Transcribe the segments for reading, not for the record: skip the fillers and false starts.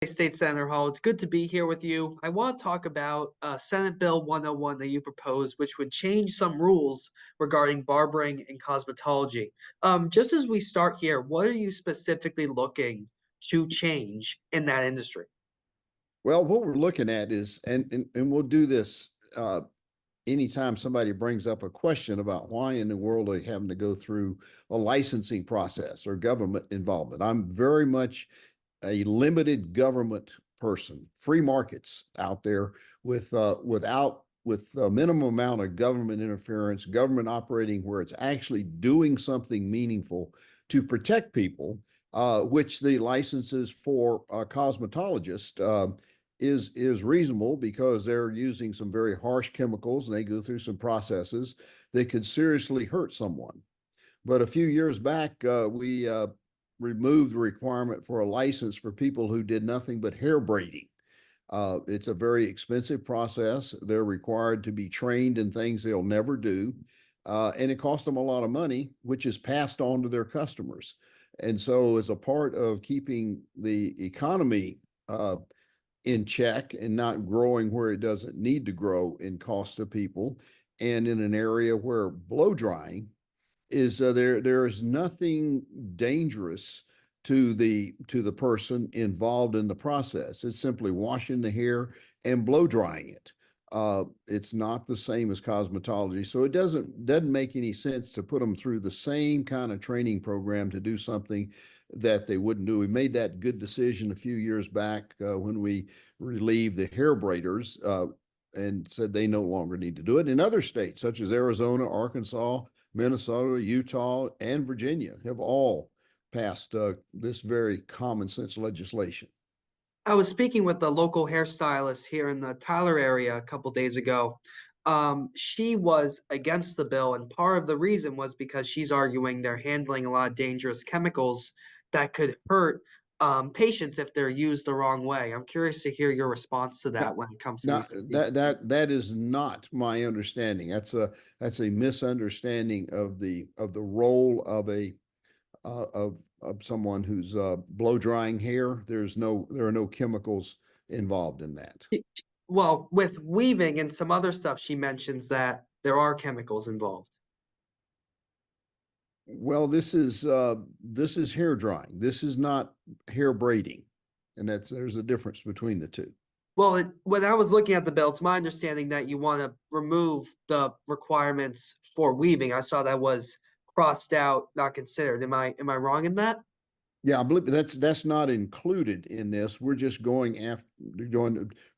State Senator Hall, it's good to be here with you. I want to talk about Senate Bill 101 that you proposed, which would change some rules regarding barbering and cosmetology. Just as we start here, what are you specifically looking to change in that industry? Well, what we're looking at is, and we'll do this anytime somebody brings up a question about why in the world are they having to go through a licensing process or government involvement. I'm very much a limited government person, free markets out there with a minimum amount of government interference, government operating where it's actually doing something meaningful to protect people, which the licenses for cosmetologists is reasonable because they're using some very harsh chemicals and they go through some processes that could seriously hurt someone. But a few years back, we removed the requirement for a license for people who did nothing but hair braiding. It's a very expensive process. They're required to be trained in things they'll never do. And it costs them a lot of money, which is passed on to their customers. And so, as a part of keeping the economy in check and not growing where it doesn't need to grow in cost to people, and in an area where blow drying is there is nothing dangerous to the person involved in the process. It's simply washing the hair and blow drying it. It's not the same as cosmetology, so it doesn't make any sense to put them through the same kind of training program to do something that they wouldn't do. We made that good decision a few years back when we relieved the hair braiders and said they no longer need to do it. In other states such as Arizona, Arkansas, Minnesota, Utah, and Virginia have all passed this very common sense legislation. I was speaking with the local hairstylist here in the Tyler area a couple days ago. She was against the bill, and part of the reason was because she's arguing they're handling a lot of dangerous chemicals that could hurt patients if they're used the wrong way. I'm curious to hear your response to Now, that when it comes to now these. that is not my understanding. That's a misunderstanding of the role of a of someone who's blow drying hair. There are no chemicals involved in that. Well, with weaving and some other stuff, she mentions that there are chemicals involved. Well, this is hair drying. This is not hair braiding, and there's a difference between the two. Well, when I was looking at the bill, it's my understanding that you want to remove the requirements for weaving. I saw that was crossed out, not considered. Am I wrong in that? Yeah, I believe that's not included in this. We're just going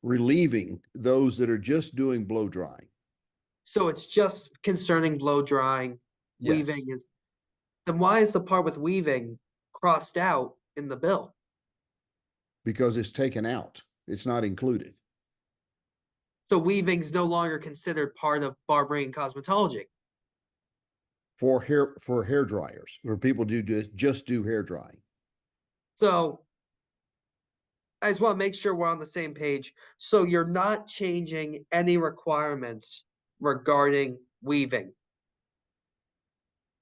relieving those that are just doing blow drying. So it's just concerning blow drying. Yes, Weaving is then why is the part with weaving crossed out in the bill? because it's taken out. It's not included So weaving's no longer considered part of barbering and cosmetology. for hair dryers, where people just do hair drying. So I just want to make sure we're on the same page. So you're not changing any requirements regarding weaving.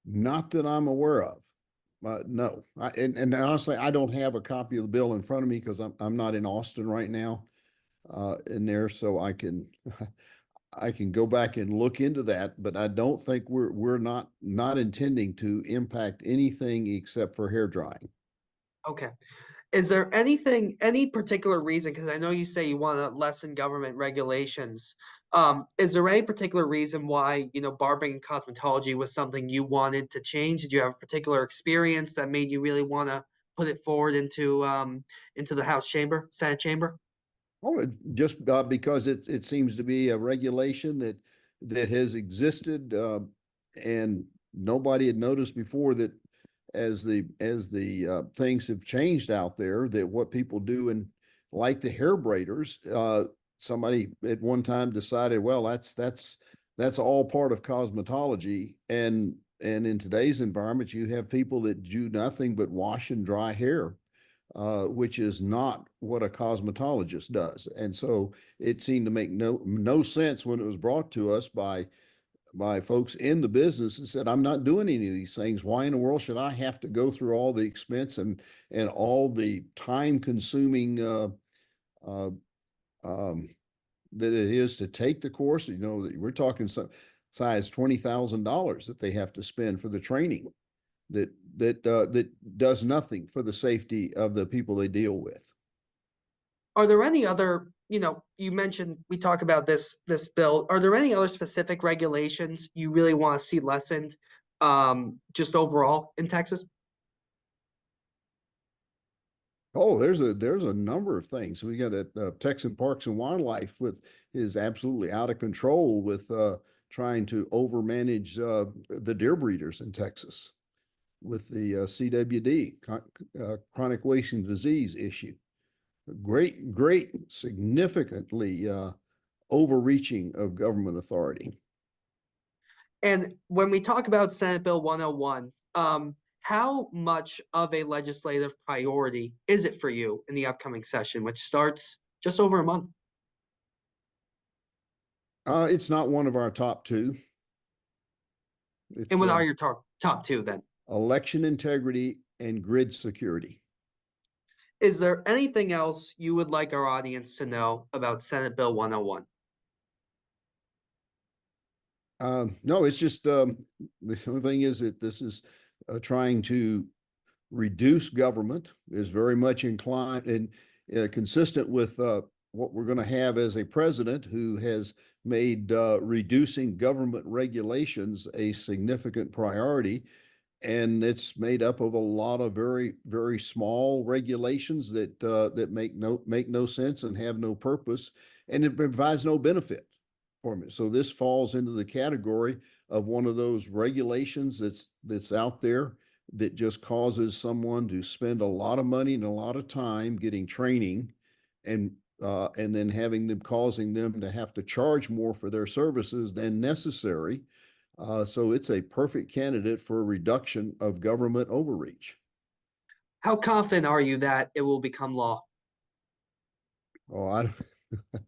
Not that I'm aware of. No, and honestly, I don't have a copy of the bill in front of me because I'm not in Austin right now, in there, so I can I can go back and look into that. But I don't think we're not intending to impact anything except for hair drying. Okay. Is there any particular reason? Because I know you say you want to lessen government regulations. Is there any particular reason why, barbering and cosmetology was something you wanted to change? Did you have a particular experience that made you really want to put it forward into the House chamber, Senate chamber? Oh, just because it seems to be a regulation that has existed, and nobody had noticed before that as the things have changed out there, that what people do, and like the hair braiders, somebody at one time decided, well, that's all part of cosmetology, and in today's environment, you have people that do nothing but wash and dry hair, which is not what a cosmetologist does. And so it seemed to make no sense when it was brought to us by by folks in the business and said, I'm not doing any of these things. Why in the world should I have to go through all the expense and all the time consuming uh, um, that it is to take the course? You know, we're talking some size $20,000 that they have to spend for the training that does nothing for the safety of the people they deal with. Are there any other, you mentioned we talk about this bill. Are there any other specific regulations you really want to see lessened, just overall in Texas? Oh, there's a number of things. We got Texan Parks and Wildlife with is absolutely out of control with trying to overmanage the deer breeders in Texas with the CWD, chronic wasting disease issue. Great, significantly overreaching of government authority. And when we talk about Senate Bill 101, how much of a legislative priority is it for you in the upcoming session, which starts just over a month? It's not one of our top two. And It's what are your top two then? election integrity and grid security. Is there anything else you would like our audience to know about Senate Bill 101? No, it's just the only thing is that this is trying to reduce government, is very much inclined and consistent with what we're going to have as a president who has made reducing government regulations a significant priority. And it's made up of a lot of very small regulations that make no sense and have no purpose, and it provides no benefit for me. So this falls into the category of one of those regulations that's out there that just causes someone to spend a lot of money and a lot of time getting training, and then having them causing them to have to charge more for their services than necessary. So it's a perfect candidate for a reduction of government overreach. How confident are you that it will become law? Oh, I don't,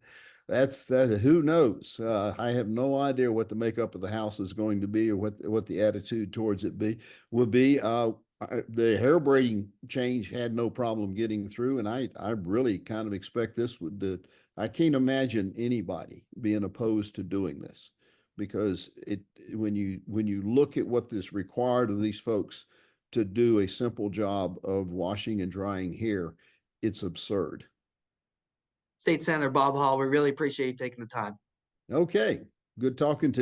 that's that. Who knows? I have no idea what the makeup of the House is going to be, or what the attitude towards it be will be. The hair braiding change had no problem getting through, and I really kind of expect this would. I can't imagine anybody being opposed to doing this, because it when you look at what this required of these folks to do a simple job of washing and drying hair, it's absurd. State Senator Bob Hall, we really appreciate you taking the time. Okay, good talking to you.